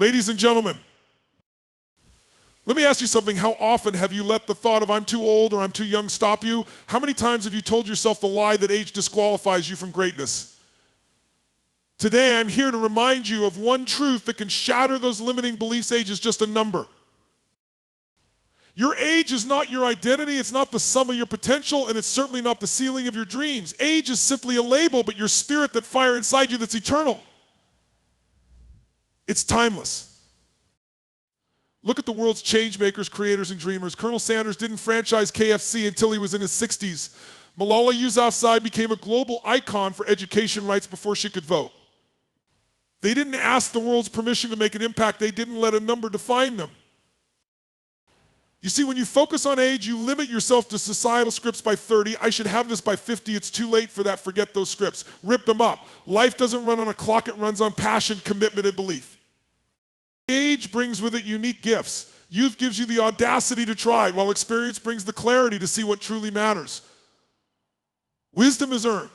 Ladies and gentlemen, let me ask you something. How often have you let the thought of I'm too old or I'm too young stop you? How many times have you told yourself the lie that age disqualifies you from greatness? Today, I'm here to remind you of one truth that can shatter those limiting beliefs. Age is just a number. Your age is not your identity, it's not the sum of your potential, and it's certainly not the ceiling of your dreams. Age is simply a label, but your spirit, that fire inside you that's eternal. It's timeless. Look at the world's change makers, creators, and dreamers. Colonel Sanders didn't franchise KFC until he was in his 60s. Malala Yousafzai became a global icon for education rights before she could vote. They didn't ask the world's permission to make an impact. They didn't let a number define them. You see, when you focus on age, you limit yourself to societal scripts by 30. I should have this by 50. It's too late for that. Forget those scripts. Rip them up. Life doesn't run on a clock. It runs on passion, commitment, and belief. Age brings with it unique gifts. Youth gives you the audacity to try, while experience brings the clarity to see what truly matters. Wisdom is earned,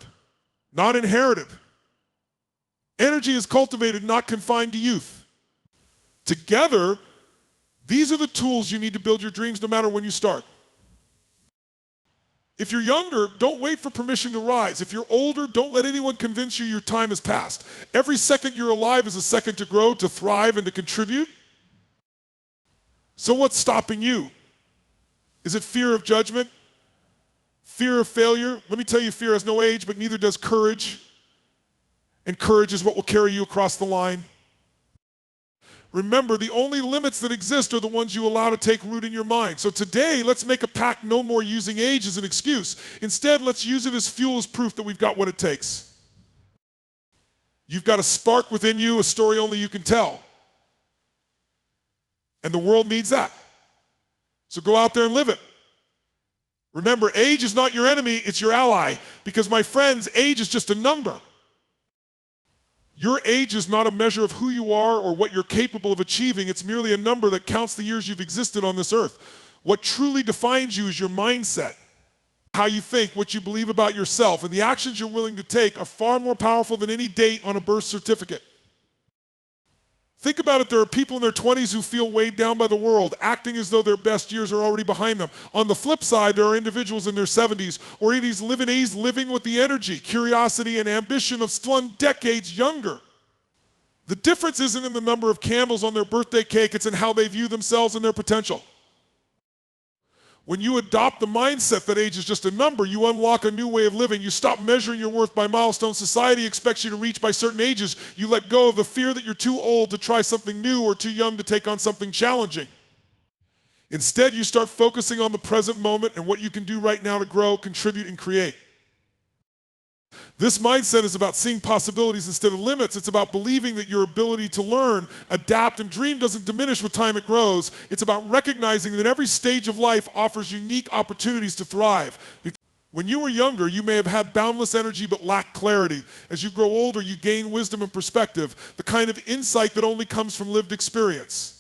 not inherited. Energy is cultivated, not confined to youth. Together, these are the tools you need to build your dreams no matter when you start. If you're younger, don't wait for permission to rise. If you're older, don't let anyone convince you your time has passed. Every second you're alive is a second to grow, to thrive, and to contribute. So what's stopping you? Is it fear of judgment? Fear of failure? Let me tell you, fear has no age, but neither does courage. And courage is what will carry you across the line. Remember, the only limits that exist are the ones you allow to take root in your mind. So today, let's make a pact no more using age as an excuse. Instead, let's use it as fuel, as proof that we've got what it takes. You've got a spark within you, a story only you can tell. And the world needs that. So go out there and live it. Remember, age is not your enemy, it's your ally. Because my friends, age is just a number. Your age is not a measure of who you are or what you're capable of achieving. It's merely a number that counts the years you've existed on this earth. What truly defines you is your mindset, how you think, what you believe about yourself, and the actions you're willing to take are far more powerful than any date on a birth certificate. Think about it, there are people in their 20s who feel weighed down by the world, acting as though their best years are already behind them. On the flip side, there are individuals in their 70s or 80s living with the energy, curiosity, and ambition of one decades younger. The difference isn't in the number of candles on their birthday cake, it's in how they view themselves and their potential. When you adopt the mindset that age is just a number, you unlock a new way of living. You stop measuring your worth by milestones society expects you to reach by certain ages. You let go of the fear that you're too old to try something new or too young to take on something challenging. Instead, you start focusing on the present moment and what you can do right now to grow, contribute, and create. This mindset is about seeing possibilities instead of limits. It's about believing that your ability to learn, adapt, and dream doesn't diminish with time it grows. It's about recognizing that every stage of life offers unique opportunities to thrive. When you were younger, you may have had boundless energy but lacked clarity. As you grow older, you gain wisdom and perspective, the kind of insight that only comes from lived experience.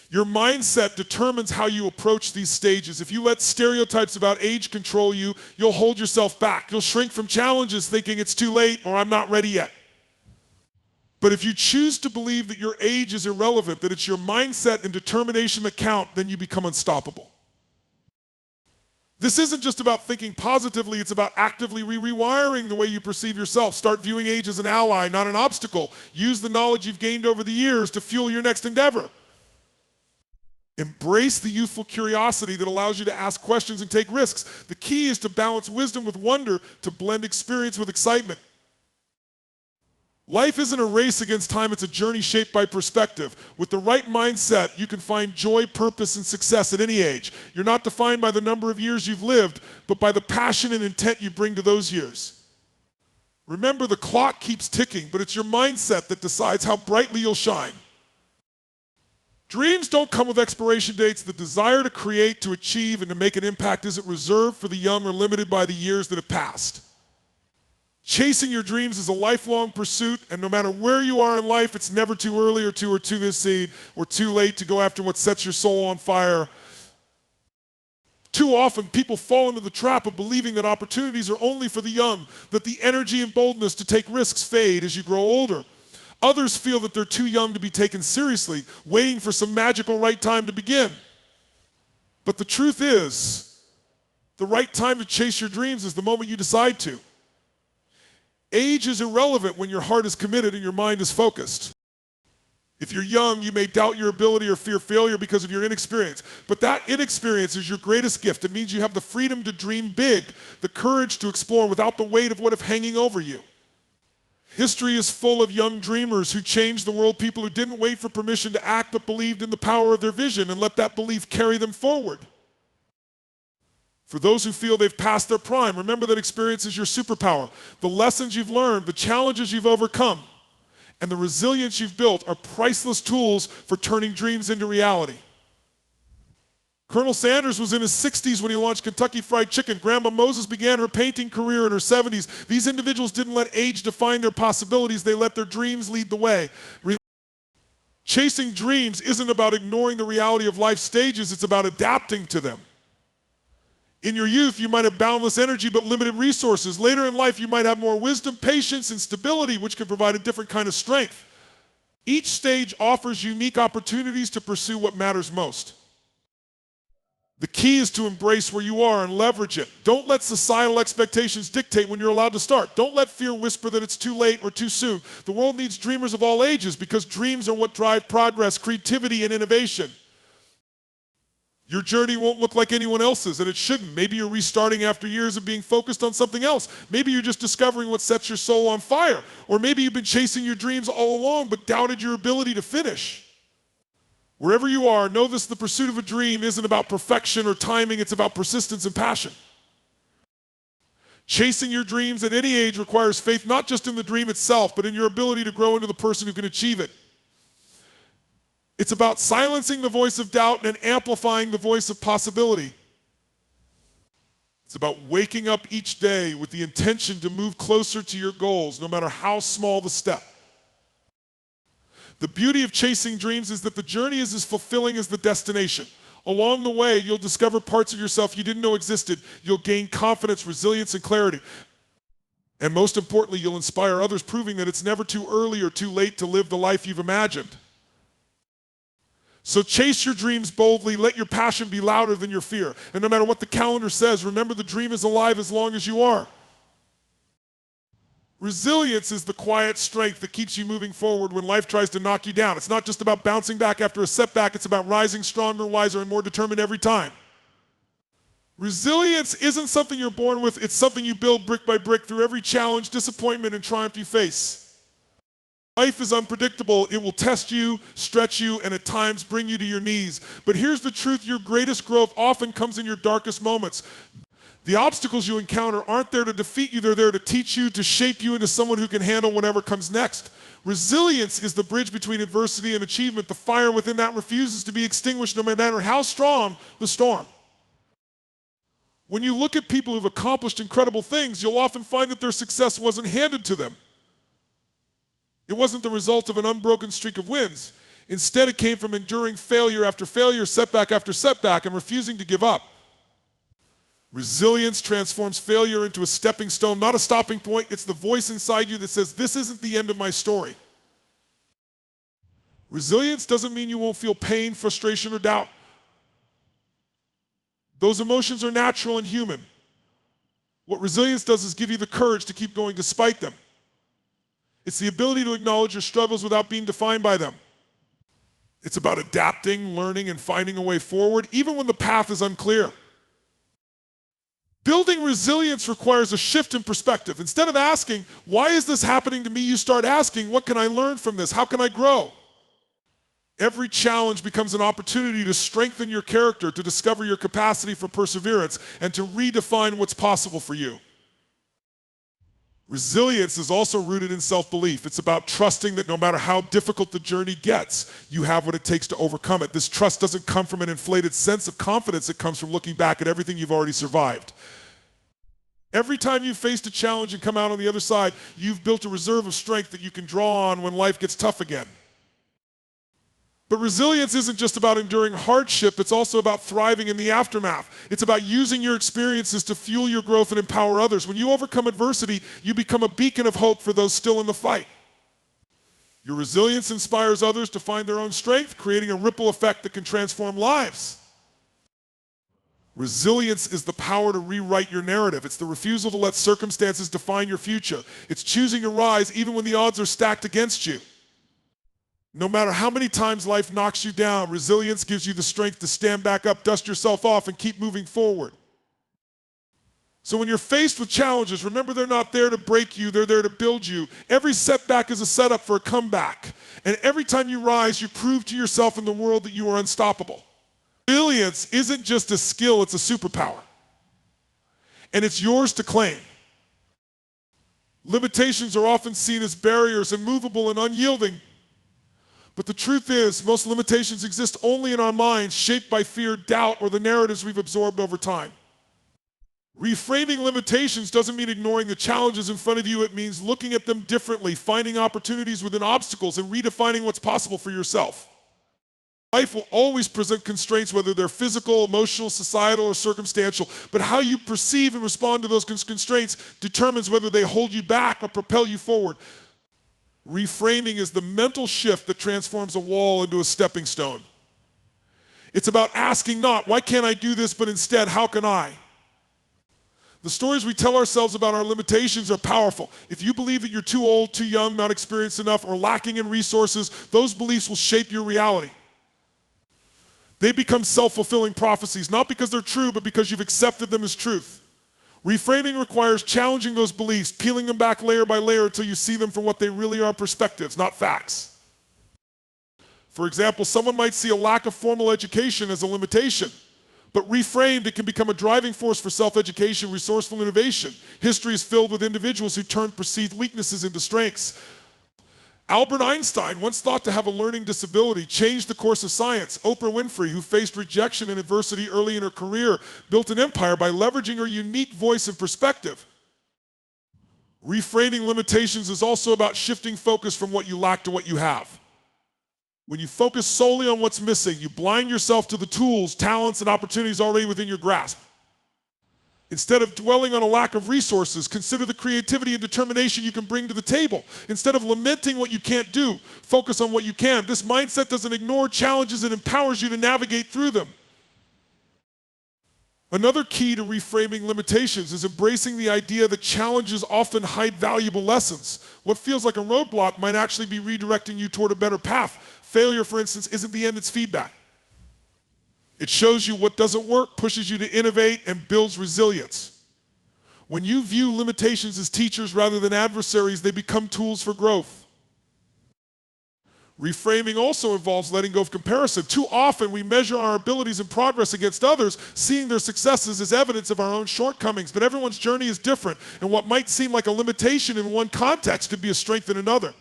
Your mindset determines how you approach these stages. If you let stereotypes about age control you, you'll hold yourself back. You'll shrink from challenges thinking it's too late or I'm not ready yet. But if you choose to believe that your age is irrelevant, that it's your mindset and determination that count, then you become unstoppable. This isn't just about thinking positively, it's about actively rewiring the way you perceive yourself. Start viewing age as an ally, not an obstacle. Use the knowledge you've gained over the years to fuel your next endeavor. Embrace the youthful curiosity that allows you to ask questions and take risks. The key is to balance wisdom with wonder, to blend experience with excitement. Life isn't a race against time, it's a journey shaped by perspective. With the right mindset, you can find joy, purpose, and success at any age. You're not defined by the number of years you've lived, but by the passion and intent you bring to those years. Remember, the clock keeps ticking, but it's your mindset that decides how brightly you'll shine. Dreams don't come with expiration dates. The desire to create, to achieve, and to make an impact isn't reserved for the young or limited by the years that have passed. Chasing your dreams is a lifelong pursuit, and no matter where you are in life, it's never too early or too soon or too late to go after what sets your soul on fire. Too often, people fall into the trap of believing that opportunities are only for the young, that the energy and boldness to take risks fade as you grow older. Others feel that they're too young to be taken seriously, waiting for some magical right time to begin. But the truth is, the right time to chase your dreams is the moment you decide to. Age is irrelevant when your heart is committed and your mind is focused. If you're young, you may doubt your ability or fear failure because of your inexperience. But that inexperience is your greatest gift. It means you have the freedom to dream big, the courage to explore without the weight of what if hanging over you. History is full of young dreamers who changed the world, people who didn't wait for permission to act but believed in the power of their vision and let that belief carry them forward. For those who feel they've passed their prime, remember that experience is your superpower. The lessons you've learned, the challenges you've overcome, and the resilience you've built are priceless tools for turning dreams into reality. Colonel Sanders was in his 60s when he launched Kentucky Fried Chicken. Grandma Moses began her painting career in her 70s. These individuals didn't let age define their possibilities. They let their dreams lead the way. Chasing dreams isn't about ignoring the reality of life stages. It's about adapting to them. In your youth, you might have boundless energy but limited resources. Later in life, you might have more wisdom, patience, and stability, which can provide a different kind of strength. Each stage offers unique opportunities to pursue what matters most. The key is to embrace where you are and leverage it. Don't let societal expectations dictate when you're allowed to start. Don't let fear whisper that it's too late or too soon. The world needs dreamers of all ages because dreams are what drive progress, creativity, and innovation. Your journey won't look like anyone else's, and it shouldn't. Maybe you're restarting after years of being focused on something else. Maybe you're just discovering what sets your soul on fire. Or maybe you've been chasing your dreams all along but doubted your ability to finish. Wherever you are, know this: the pursuit of a dream isn't about perfection or timing, it's about persistence and passion. Chasing your dreams at any age requires faith not just in the dream itself, but in your ability to grow into the person who can achieve it. It's about silencing the voice of doubt and amplifying the voice of possibility. It's about waking up each day with the intention to move closer to your goals, no matter how small the step. The beauty of chasing dreams is that the journey is as fulfilling as the destination. Along the way, you'll discover parts of yourself you didn't know existed. You'll gain confidence, resilience, and clarity. And most importantly, you'll inspire others, proving that it's never too early or too late to live the life you've imagined. So chase your dreams boldly. Let your passion be louder than your fear. And no matter what the calendar says, remember the dream is alive as long as you are. Resilience is the quiet strength that keeps you moving forward when life tries to knock you down. It's not just about bouncing back after a setback. It's about rising stronger, wiser, and more determined every time. Resilience isn't something you're born with. It's something you build brick by brick through every challenge, disappointment, and triumph you face. Life is unpredictable. It will test you, stretch you, and at times bring you to your knees. But here's the truth: your greatest growth often comes in your darkest moments. The obstacles you encounter aren't there to defeat you. They're there to teach you, to shape you into someone who can handle whatever comes next. Resilience is the bridge between adversity and achievement. The fire within that refuses to be extinguished no matter how strong the storm. When you look at people who've accomplished incredible things, you'll often find that their success wasn't handed to them. It wasn't the result of an unbroken streak of wins. Instead, it came from enduring failure after failure, setback after setback, and refusing to give up. Resilience transforms failure into a stepping stone, not a stopping point. It's the voice inside you that says, this isn't the end of my story. Resilience doesn't mean you won't feel pain, frustration, or doubt. Those emotions are natural and human. What resilience does is give you the courage to keep going despite them. It's the ability to acknowledge your struggles without being defined by them. It's about adapting, learning, and finding a way forward, even when the path is unclear. Building resilience requires a shift in perspective. Instead of asking, why is this happening to me, you start asking, what can I learn from this? How can I grow? Every challenge becomes an opportunity to strengthen your character, to discover your capacity for perseverance, and to redefine what's possible for you. Resilience is also rooted in self-belief. It's about trusting that no matter how difficult the journey gets, you have what it takes to overcome it. This trust doesn't come from an inflated sense of confidence. It comes from looking back at everything you've already survived. Every time you've faced a challenge and come out on the other side, you've built a reserve of strength that you can draw on when life gets tough again. But resilience isn't just about enduring hardship, it's also about thriving in the aftermath. It's about using your experiences to fuel your growth and empower others. When you overcome adversity, you become a beacon of hope for those still in the fight. Your resilience inspires others to find their own strength, creating a ripple effect that can transform lives. Resilience is the power to rewrite your narrative. It's the refusal to let circumstances define your future. It's choosing to rise even when the odds are stacked against you. No matter how many times life knocks you down, resilience gives you the strength to stand back up, dust yourself off, and keep moving forward. So when you're faced with challenges, remember they're not there to break you, they're there to build you. Every setback is a setup for a comeback. And every time you rise, you prove to yourself and the world that you are unstoppable. Resilience isn't just a skill, it's a superpower. And it's yours to claim. Limitations are often seen as barriers, immovable and unyielding. But the truth is, most limitations exist only in our minds, shaped by fear, doubt, or the narratives we've absorbed over time. Reframing limitations doesn't mean ignoring the challenges in front of you. It means looking at them differently, finding opportunities within obstacles, and redefining what's possible for yourself. Life will always present constraints, whether they're physical, emotional, societal, or circumstantial. But how you perceive and respond to those constraints determines whether they hold you back or propel you forward. Reframing is the mental shift that transforms a wall into a stepping stone. It's about asking not, why can't I do this, but instead, how can I? The stories we tell ourselves about our limitations are powerful. If you believe that you're too old, too young, not experienced enough, or lacking in resources, those beliefs will shape your reality. They become self-fulfilling prophecies, not because they're true, but because you've accepted them as truth. Reframing requires challenging those beliefs, peeling them back layer by layer until you see them for what they really are, perspectives, not facts. For example, someone might see a lack of formal education as a limitation, but reframed, it can become a driving force for self-education, resourceful innovation. History is filled with individuals who turned perceived weaknesses into strengths. Albert Einstein, once thought to have a learning disability, changed the course of science. Oprah Winfrey, who faced rejection and adversity early in her career, built an empire by leveraging her unique voice and perspective. Reframing limitations is also about shifting focus from what you lack to what you have. When you focus solely on what's missing, you blind yourself to the tools, talents, and opportunities already within your grasp. Instead of dwelling on a lack of resources, consider the creativity and determination you can bring to the table. Instead of lamenting what you can't do, focus on what you can. This mindset doesn't ignore challenges, it empowers you to navigate through them. Another key to reframing limitations is embracing the idea that challenges often hide valuable lessons. What feels like a roadblock might actually be redirecting you toward a better path. Failure, for instance, isn't the end, it's feedback. It shows you what doesn't work, pushes you to innovate, and builds resilience. When you view limitations as teachers rather than adversaries, they become tools for growth. Reframing also involves letting go of comparison. Too often we measure our abilities and progress against others, seeing their successes as evidence of our own shortcomings. But everyone's journey is different, and what might seem like a limitation in one context could be a strength in another.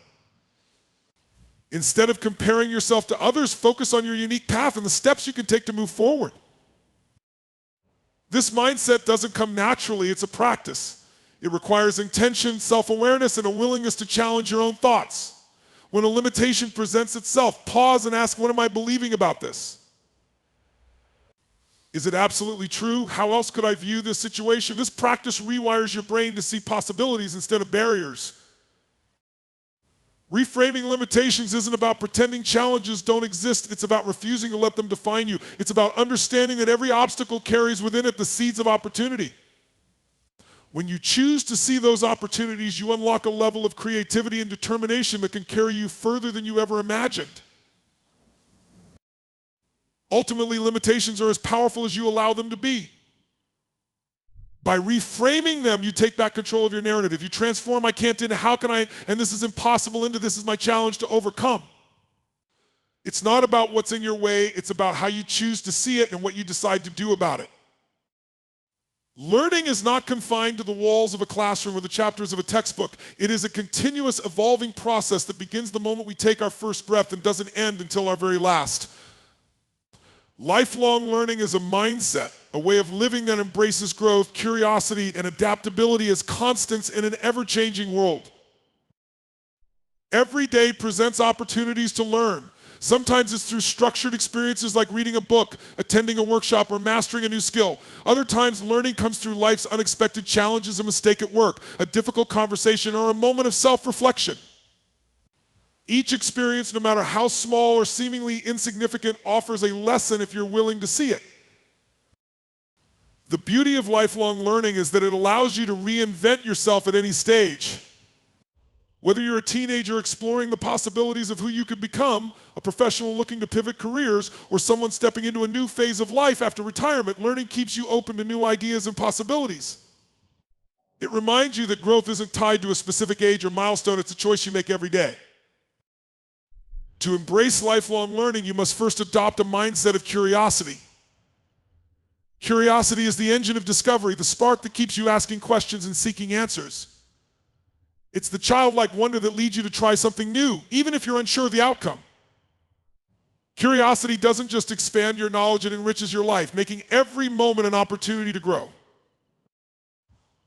Instead of comparing yourself to others, focus on your unique path and the steps you can take to move forward. This mindset doesn't come naturally, it's a practice. It requires intention, self-awareness, and a willingness to challenge your own thoughts. When a limitation presents itself, pause and ask, what am I believing about this? Is it absolutely true? How else could I view this situation? This practice rewires your brain to see possibilities instead of barriers. Reframing limitations isn't about pretending challenges don't exist. It's about refusing to let them define you. It's about understanding that every obstacle carries within it the seeds of opportunity. When you choose to see those opportunities, you unlock a level of creativity and determination that can carry you further than you ever imagined. Ultimately, limitations are as powerful as you allow them to be. By reframing them, you take back control of your narrative. You transform I can't into how can I, and this is impossible, into this is my challenge to overcome. It's not about what's in your way, it's about how you choose to see it and what you decide to do about it. Learning is not confined to the walls of a classroom or the chapters of a textbook. It is a continuous evolving process that begins the moment we take our first breath and doesn't end until our very last. Lifelong learning is a mindset, a way of living that embraces growth, curiosity, and adaptability as constants in an ever-changing world. Every day presents opportunities to learn. Sometimes it's through structured experiences like reading a book, attending a workshop, or mastering a new skill. Other times, learning comes through life's unexpected challenges, a mistake at work, a difficult conversation, or a moment of self-reflection. Each experience, no matter how small or seemingly insignificant, offers a lesson if you're willing to see it. The beauty of lifelong learning is that it allows you to reinvent yourself at any stage. Whether you're a teenager exploring the possibilities of who you could become, a professional looking to pivot careers, or someone stepping into a new phase of life after retirement, learning keeps you open to new ideas and possibilities. It reminds you that growth isn't tied to a specific age or milestone, it's a choice you make every day. To embrace lifelong learning, you must first adopt a mindset of curiosity. Curiosity is the engine of discovery, the spark that keeps you asking questions and seeking answers. It's the childlike wonder that leads you to try something new, even if you're unsure of the outcome. Curiosity doesn't just expand your knowledge, it enriches your life, making every moment an opportunity to grow.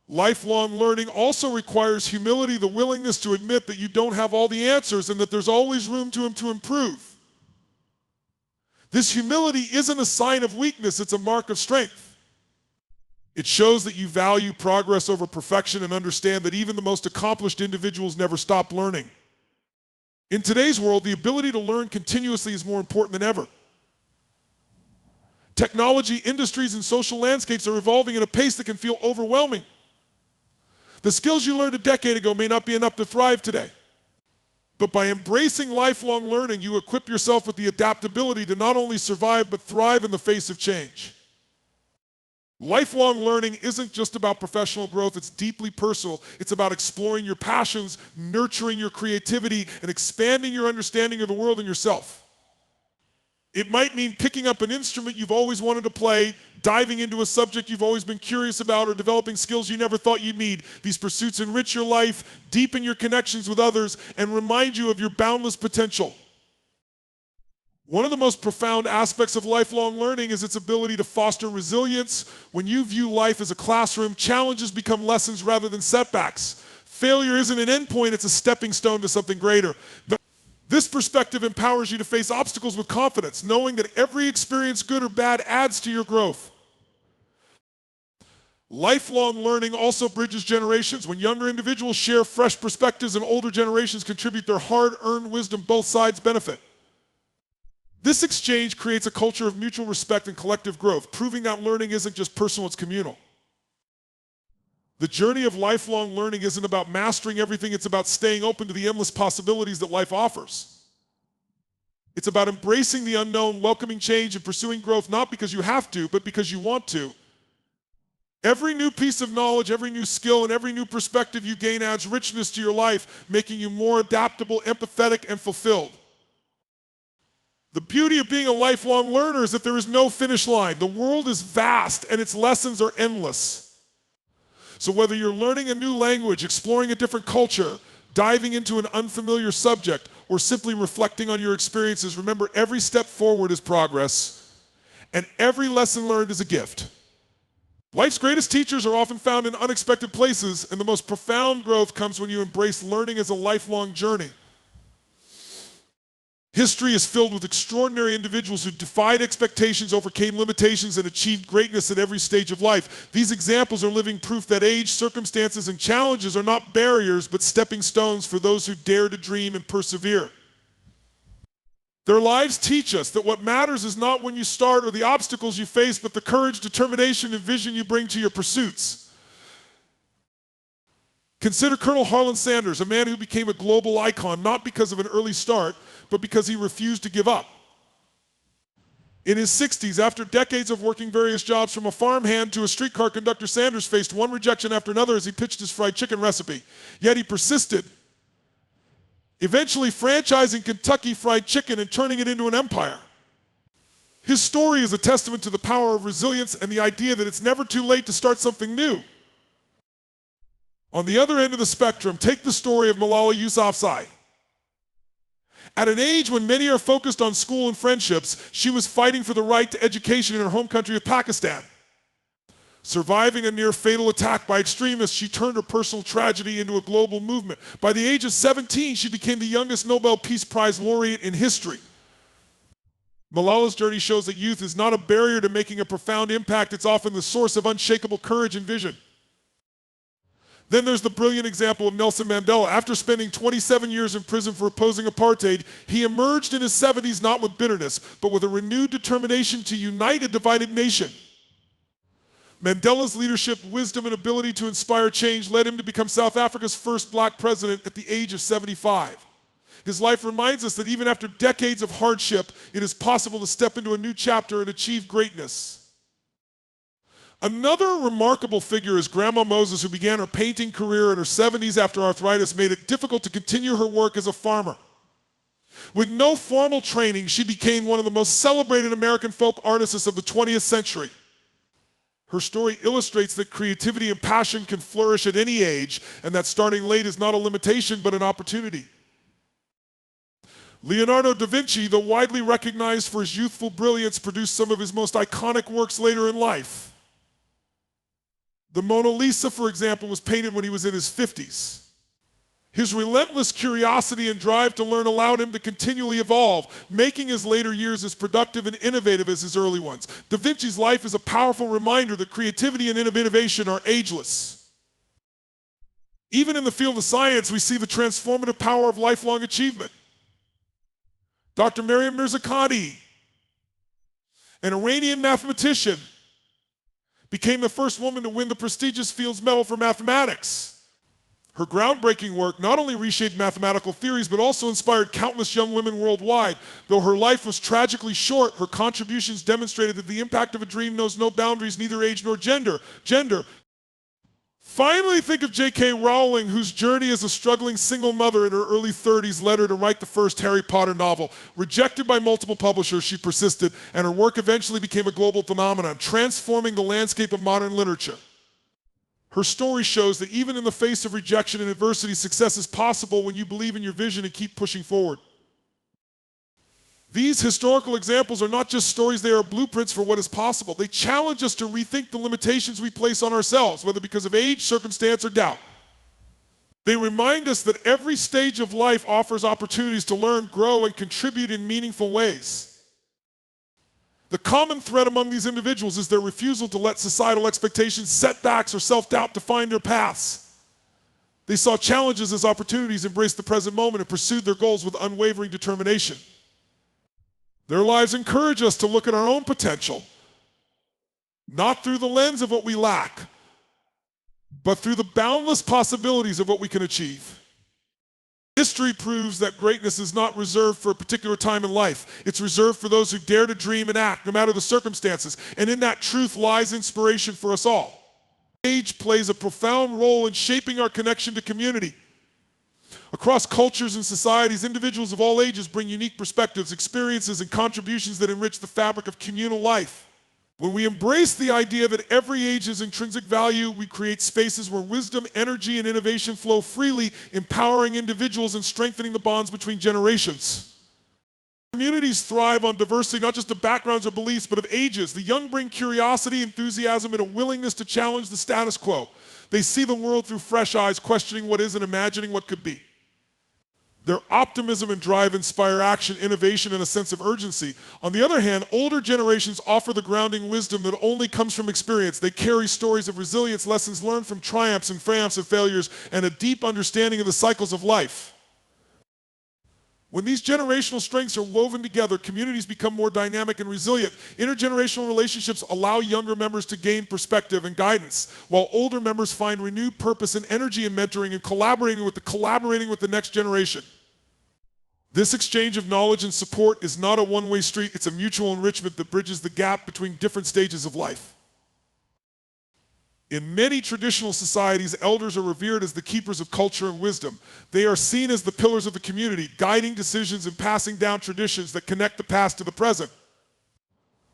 Lifelong learning also requires humility, the willingness to admit that you don't have all the answers and that there's always room to improve. This humility isn't a sign of weakness, it's a mark of strength. It shows that you value progress over perfection and understand that even the most accomplished individuals never stop learning. In today's world, the ability to learn continuously is more important than ever. Technology, industries, and social landscapes are evolving at a pace that can feel overwhelming. The skills you learned a decade ago may not be enough to thrive today. But by embracing lifelong learning, you equip yourself with the adaptability to not only survive, but thrive in the face of change. Lifelong learning isn't just about professional growth, it's deeply personal. It's about exploring your passions, nurturing your creativity, and expanding your understanding of the world and yourself. It might mean picking up an instrument you've always wanted to play, diving into a subject you've always been curious about, or developing skills you never thought you'd need. These pursuits enrich your life, deepen your connections with others, and remind you of your boundless potential. One of the most profound aspects of lifelong learning is its ability to foster resilience. When you view life as a classroom, challenges become lessons rather than setbacks. Failure isn't an endpoint, it's a stepping stone to something greater. This perspective empowers you to face obstacles with confidence, knowing that every experience, good or bad, adds to your growth. Lifelong learning also bridges generations. When younger individuals share fresh perspectives and older generations contribute their hard-earned wisdom, both sides benefit. This exchange creates a culture of mutual respect and collective growth, proving that learning isn't just personal, it's communal. The journey of lifelong learning isn't about mastering everything, it's about staying open to the endless possibilities that life offers. It's about embracing the unknown, welcoming change, and pursuing growth not because you have to, but because you want to. Every new piece of knowledge, every new skill, and every new perspective you gain adds richness to your life, making you more adaptable, empathetic, and fulfilled. The beauty of being a lifelong learner is that there is no finish line. The world is vast, and its lessons are endless. So whether you're learning a new language, exploring a different culture, diving into an unfamiliar subject, or simply reflecting on your experiences, remember every step forward is progress, and every lesson learned is a gift. Life's greatest teachers are often found in unexpected places, and the most profound growth comes when you embrace learning as a lifelong journey. History is filled with extraordinary individuals who defied expectations, overcame limitations, and achieved greatness at every stage of life. These examples are living proof that age, circumstances, and challenges are not barriers, but stepping stones for those who dare to dream and persevere. Their lives teach us that what matters is not when you start or the obstacles you face, but the courage, determination, and vision you bring to your pursuits. Consider Colonel Harlan Sanders, a man who became a global icon not because of an early start, but because he refused to give up. In his 60s, after decades of working various jobs from a farmhand to a streetcar conductor, Sanders faced one rejection after another as he pitched his fried chicken recipe. Yet he persisted, eventually franchising Kentucky Fried Chicken and turning it into an empire. His story is a testament to the power of resilience and the idea that it's never too late to start something new. On the other end of the spectrum, take the story of Malala Yousafzai. At an age when many are focused on school and friendships, she was fighting for the right to education in her home country of Pakistan. Surviving a near-fatal attack by extremists, she turned her personal tragedy into a global movement. By the age of 17, she became the youngest Nobel Peace Prize laureate in history. Malala's journey shows that youth is not a barrier to making a profound impact, it's often the source of unshakable courage and vision. Then there's the brilliant example of Nelson Mandela. After spending 27 years in prison for opposing apartheid, he emerged in his 70s not with bitterness, but with a renewed determination to unite a divided nation. Mandela's leadership, wisdom, and ability to inspire change led him to become South Africa's first black president at the age of 75. His life reminds us that even after decades of hardship, it is possible to step into a new chapter and achieve greatness. Another remarkable figure is Grandma Moses, who began her painting career in her 70s after arthritis made it difficult to continue her work as a farmer. With no formal training, she became one of the most celebrated American folk artists of the 20th century. Her story illustrates that creativity and passion can flourish at any age, and that starting late is not a limitation but an opportunity. Leonardo da Vinci, though widely recognized for his youthful brilliance, produced some of his most iconic works later in life. The Mona Lisa, for example, was painted when he was in his 50s. His relentless curiosity and drive to learn allowed him to continually evolve, making his later years as productive and innovative as his early ones. Da Vinci's life is a powerful reminder that creativity and innovation are ageless. Even in the field of science, we see the transformative power of lifelong achievement. Dr. Maryam Mirzakhani, an Iranian mathematician, became the first woman to win the prestigious Fields Medal for mathematics. Her groundbreaking work not only reshaped mathematical theories, but also inspired countless young women worldwide. Though her life was tragically short, her contributions demonstrated that the impact of a dream knows no boundaries, neither age nor gender. Finally, think of J.K. Rowling, whose journey as a struggling single mother in her early 30s led her to write the first Harry Potter novel. Rejected by multiple publishers, she persisted, and her work eventually became a global phenomenon, transforming the landscape of modern literature. Her story shows that even in the face of rejection and adversity, success is possible when you believe in your vision and keep pushing forward. These historical examples are not just stories, they are blueprints for what is possible. They challenge us to rethink the limitations we place on ourselves, whether because of age, circumstance, or doubt. They remind us that every stage of life offers opportunities to learn, grow, and contribute in meaningful ways. The common thread among these individuals is their refusal to let societal expectations, setbacks, or self-doubt define their paths. They saw challenges as opportunities, embraced the present moment, and pursued their goals with unwavering determination. Their lives encourage us to look at our own potential, not through the lens of what we lack, but through the boundless possibilities of what we can achieve. History proves that greatness is not reserved for a particular time in life. It's reserved for those who dare to dream and act, no matter the circumstances. And in that truth lies inspiration for us all. Age plays a profound role in shaping our connection to community. Across cultures and societies, individuals of all ages bring unique perspectives, experiences, and contributions that enrich the fabric of communal life. When we embrace the idea that every age has intrinsic value, we create spaces where wisdom, energy, and innovation flow freely, empowering individuals and strengthening the bonds between generations. Communities thrive on diversity, not just of backgrounds or beliefs, but of ages. The young bring curiosity, enthusiasm, and a willingness to challenge the status quo. They see the world through fresh eyes, questioning what is and imagining what could be. Their optimism and drive inspire action, innovation, and a sense of urgency. On the other hand, older generations offer the grounding wisdom that only comes from experience. They carry stories of resilience, lessons learned from triumphs and failures, and a deep understanding of the cycles of life. When these generational strengths are woven together, communities become more dynamic and resilient. Intergenerational relationships allow younger members to gain perspective and guidance, while older members find renewed purpose and energy in mentoring and collaborating with the next generation. This exchange of knowledge and support is not a one-way street, it's a mutual enrichment that bridges the gap between different stages of life. In many traditional societies, elders are revered as the keepers of culture and wisdom. They are seen as the pillars of the community, guiding decisions and passing down traditions that connect the past to the present.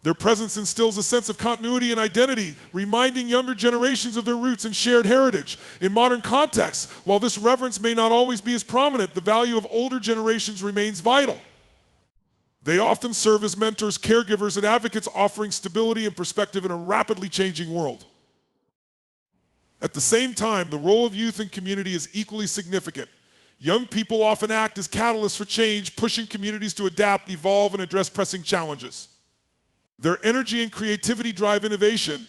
Their presence instills a sense of continuity and identity, reminding younger generations of their roots and shared heritage. In modern contexts, while this reverence may not always be as prominent, the value of older generations remains vital. They often serve as mentors, caregivers, and advocates, offering stability and perspective in a rapidly changing world. At the same time, the role of youth in community is equally significant. Young people often act as catalysts for change, pushing communities to adapt, evolve, and address pressing challenges. Their energy and creativity drive innovation,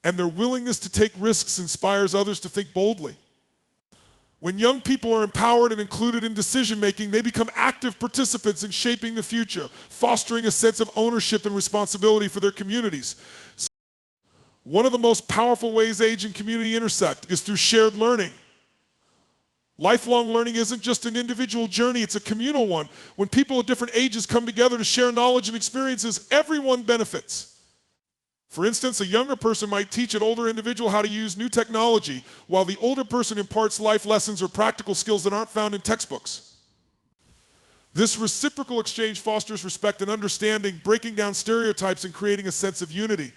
and their willingness to take risks inspires others to think boldly. When young people are empowered and included in decision-making, they become active participants in shaping the future, fostering a sense of ownership and responsibility for their communities. One of the most powerful ways age and community intersect is through shared learning. Lifelong learning isn't just an individual journey, it's a communal one. When people of different ages come together to share knowledge and experiences, everyone benefits. For instance, a younger person might teach an older individual how to use new technology, while the older person imparts life lessons or practical skills that aren't found in textbooks. This reciprocal exchange fosters respect and understanding, breaking down stereotypes and creating a sense of unity.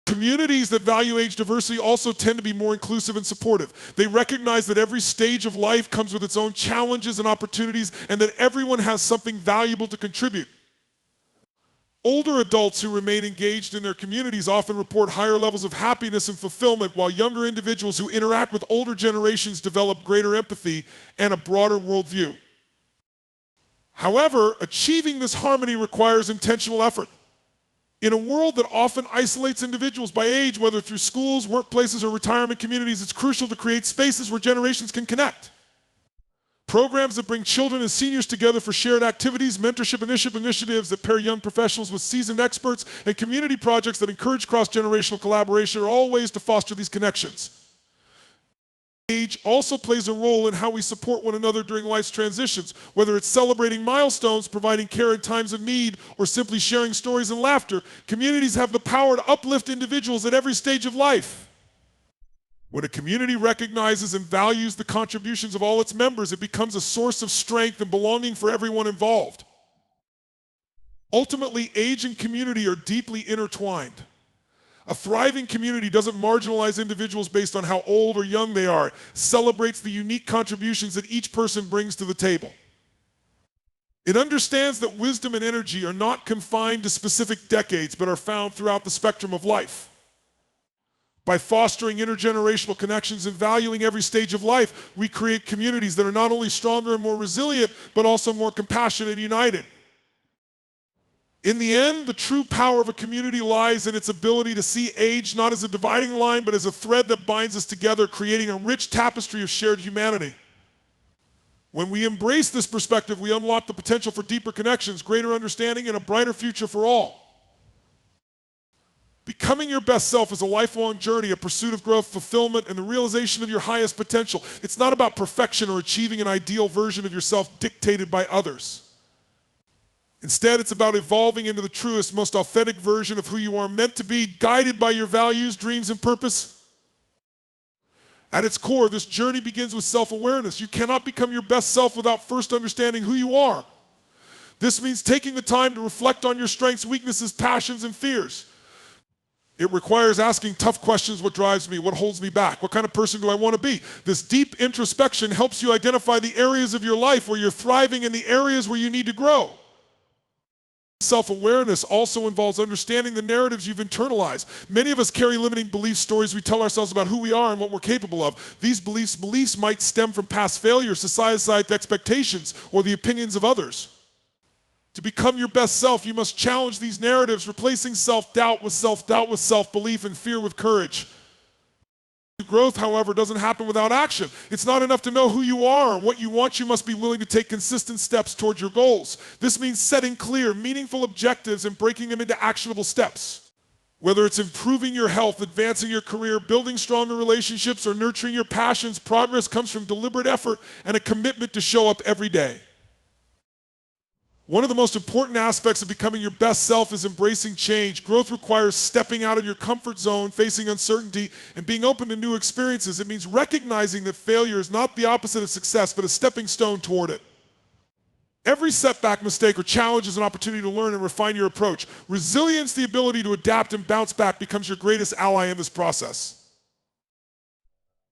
Communities that value age diversity also tend to be more inclusive and supportive. They recognize that every stage of life comes with its own challenges and opportunities, and that everyone has something valuable to contribute. Older adults who remain engaged in their communities often report higher levels of happiness and fulfillment, while younger individuals who interact with older generations develop greater empathy and a broader worldview. However, achieving this harmony requires intentional effort. In a world that often isolates individuals by age, whether through schools, workplaces, or retirement communities, it's crucial to create spaces where generations can connect. Programs that bring children and seniors together for shared activities, mentorship initiatives that pair young professionals with seasoned experts, and community projects that encourage cross-generational collaboration are all ways to foster these connections. Age also plays a role in how we support one another during life's transitions, whether it's celebrating milestones, providing care in times of need, or simply sharing stories and laughter. Communities have the power to uplift individuals at every stage of life. When a community recognizes and values the contributions of all its members, it becomes a source of strength and belonging for everyone involved. Ultimately, age and community are deeply intertwined. A thriving community doesn't marginalize individuals based on how old or young they are. It celebrates the unique contributions that each person brings to the table. It understands that wisdom and energy are not confined to specific decades, but are found throughout the spectrum of life. By fostering intergenerational connections and valuing every stage of life, we create communities that are not only stronger and more resilient, but also more compassionate and united. In the end, the true power of a community lies in its ability to see age not as a dividing line, but as a thread that binds us together, creating a rich tapestry of shared humanity. When we embrace this perspective, we unlock the potential for deeper connections, greater understanding, and a brighter future for all. Becoming your best self is a lifelong journey, a pursuit of growth, fulfillment, and the realization of your highest potential. It's not about perfection or achieving an ideal version of yourself dictated by others. Instead, it's about evolving into the truest, most authentic version of who you are meant to be, guided by your values, dreams, and purpose. At its core, this journey begins with self-awareness. You cannot become your best self without first understanding who you are. This means taking the time to reflect on your strengths, weaknesses, passions, and fears. It requires asking tough questions: what drives me? What holds me back? What kind of person do I want to be? This deep introspection helps you identify the areas of your life where you're thriving and the areas where you need to grow. Self-awareness also involves understanding the narratives you've internalized. Many of us carry limiting belief stories we tell ourselves about who we are and what we're capable of. These beliefs might stem from past failures, society's expectations, or the opinions of others. To become your best self, you must challenge these narratives, replacing self-doubt with self-belief, and fear with courage. Growth, however, doesn't happen without action. It's not enough to know who you are or what you want. You must be willing to take consistent steps towards your goals. This means setting clear, meaningful objectives and breaking them into actionable steps. Whether it's improving your health, advancing your career, building stronger relationships, or nurturing your passions, progress comes from deliberate effort and a commitment to show up every day. One of the most important aspects of becoming your best self is embracing change. Growth requires stepping out of your comfort zone, facing uncertainty, and being open to new experiences. It means recognizing that failure is not the opposite of success, but a stepping stone toward it. Every setback, mistake, or challenge is an opportunity to learn and refine your approach. Resilience, the ability to adapt and bounce back, becomes your greatest ally in this process.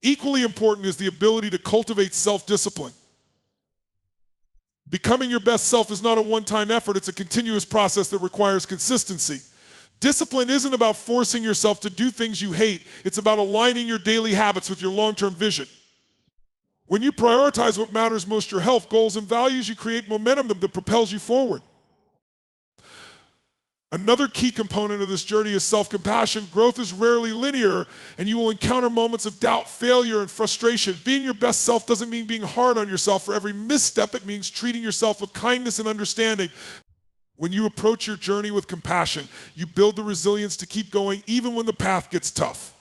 Equally important is the ability to cultivate self-discipline. Becoming your best self is not a one-time effort, it's a continuous process that requires consistency. Discipline isn't about forcing yourself to do things you hate, it's about aligning your daily habits with your long-term vision. When you prioritize what matters most, your health, goals, and values, you create momentum that propels you forward. Another key component of this journey is self-compassion. Growth is rarely linear, and you will encounter moments of doubt, failure, and frustration. Being your best self doesn't mean being hard on yourself for every misstep. It means treating yourself with kindness and understanding. When you approach your journey with compassion, you build the resilience to keep going even when the path gets tough.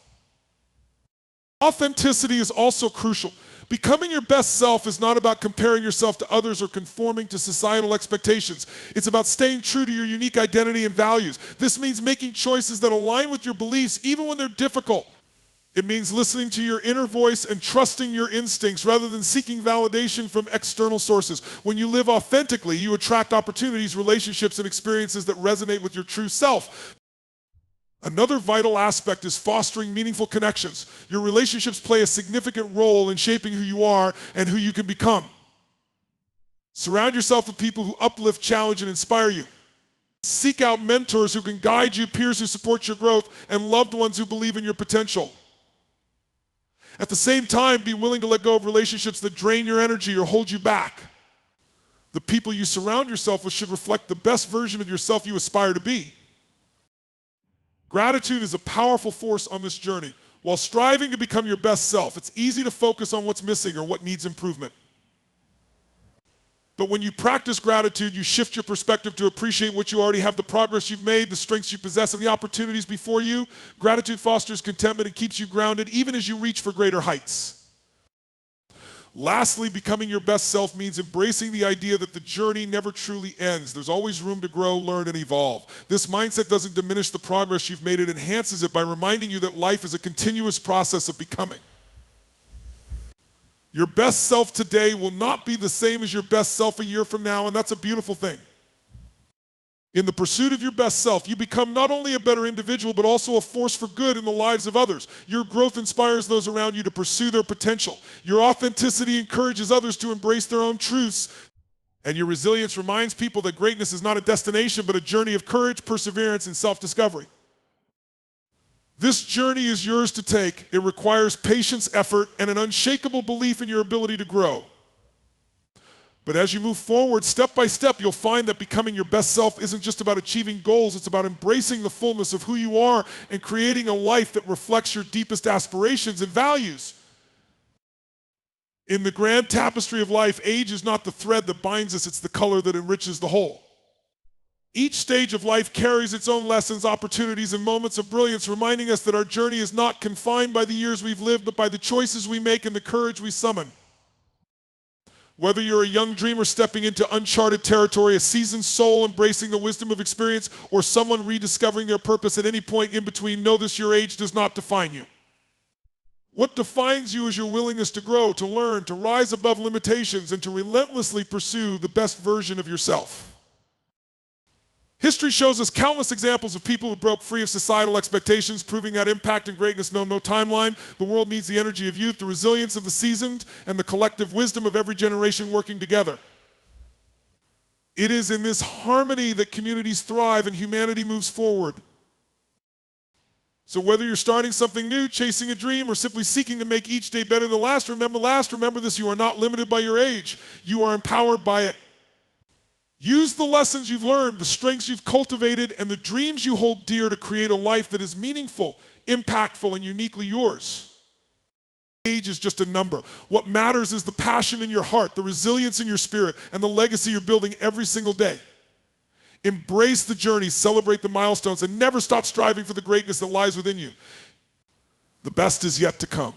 Authenticity is also crucial. Becoming your best self is not about comparing yourself to others or conforming to societal expectations. It's about staying true to your unique identity and values. This means making choices that align with your beliefs even when they're difficult. It means listening to your inner voice and trusting your instincts rather than seeking validation from external sources. When you live authentically, you attract opportunities, relationships, and experiences that resonate with your true self. Another vital aspect is fostering meaningful connections. Your relationships play a significant role in shaping who you are and who you can become. Surround yourself with people who uplift, challenge, and inspire you. Seek out mentors who can guide you, peers who support your growth, and loved ones who believe in your potential. At the same time, be willing to let go of relationships that drain your energy or hold you back. The people you surround yourself with should reflect the best version of yourself you aspire to be. Gratitude is a powerful force on this journey. While striving to become your best self, it's easy to focus on what's missing or what needs improvement. But when you practice gratitude, you shift your perspective to appreciate what you already have, the progress you've made, the strengths you possess, and the opportunities before you. Gratitude fosters contentment and keeps you grounded even as you reach for greater heights. Lastly, becoming your best self means embracing the idea that the journey never truly ends. There's always room to grow, learn, and evolve. This mindset doesn't diminish the progress you've made, it enhances it by reminding you that life is a continuous process of becoming. Your best self today will not be the same as your best self a year from now, and that's a beautiful thing. In the pursuit of your best self, you become not only a better individual, but also a force for good in the lives of others. Your growth inspires those around you to pursue their potential. Your authenticity encourages others to embrace their own truths. And your resilience reminds people that greatness is not a destination, but a journey of courage, perseverance, and self-discovery. This journey is yours to take. It requires patience, effort, and an unshakable belief in your ability to grow. But as you move forward, step by step, you'll find that becoming your best self isn't just about achieving goals, it's about embracing the fullness of who you are and creating a life that reflects your deepest aspirations and values. In the grand tapestry of life, age is not the thread that binds us, it's the color that enriches the whole. Each stage of life carries its own lessons, opportunities, and moments of brilliance, reminding us that our journey is not confined by the years we've lived, but by the choices we make and the courage we summon. Whether you're a young dreamer stepping into uncharted territory, a seasoned soul embracing the wisdom of experience, or someone rediscovering their purpose at any point in between, know this: your age does not define you. What defines you is your willingness to grow, to learn, to rise above limitations, and to relentlessly pursue the best version of yourself. History shows us countless examples of people who broke free of societal expectations, proving that impact and greatness know no timeline. The world needs the energy of youth, the resilience of the seasoned, and the collective wisdom of every generation working together. It is in this harmony that communities thrive and humanity moves forward. So whether you're starting something new, chasing a dream, or simply seeking to make each day better than the last, remember this: you are not limited by your age. You are empowered by it. Use the lessons you've learned, the strengths you've cultivated, and the dreams you hold dear to create a life that is meaningful, impactful, and uniquely yours. Age is just a number. What matters is the passion in your heart, the resilience in your spirit, and the legacy you're building every single day. Embrace the journey, celebrate the milestones, and never stop striving for the greatness that lies within you. The best is yet to come.